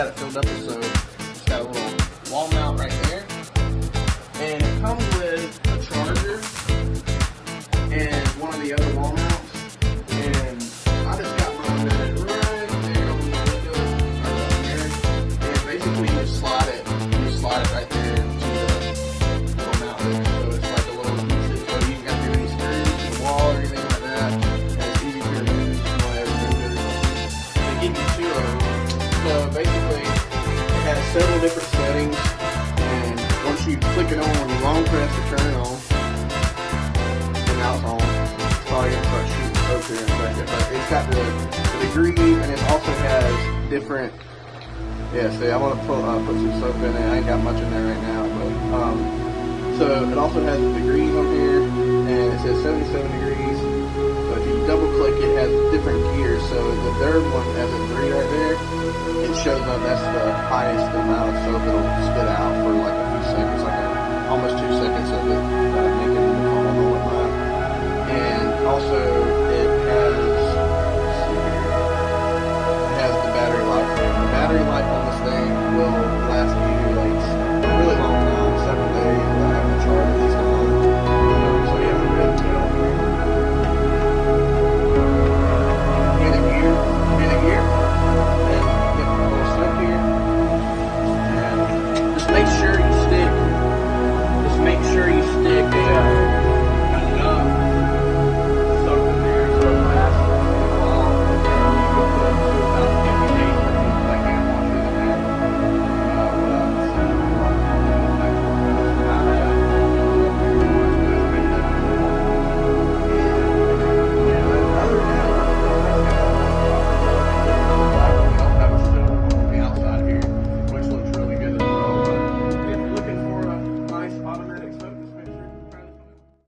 got it filled up with soap. It's got a little wall mount right there. And it comes with a charger and one of the other wall mounts. And I just got mine mounted right there on the window, right there. And basically you just slide it right there to the little mount there. So it's like a little adhesive, so you ain't got to do any screws to the wall or anything like that. And it's easy to remove if you want to remove it or something. They give you two of them. So basically it has several different settings, and once you click it on, you long press to turn it on, and now it's on. It's probably going to start shooting soap here in a second, but it's got the degrees, and it also has different, yeah, see, I want to put some soap in it. I ain't got much in there right now, but so it also has the degrees on here, and it says 77 degrees. So if you double click, it has different gears. So the third one has a 3 right there. It shows up that's the highest amount of soap it'll spit out for like a few seconds, like almost 2 seconds of it making the funnel and whatnot. And also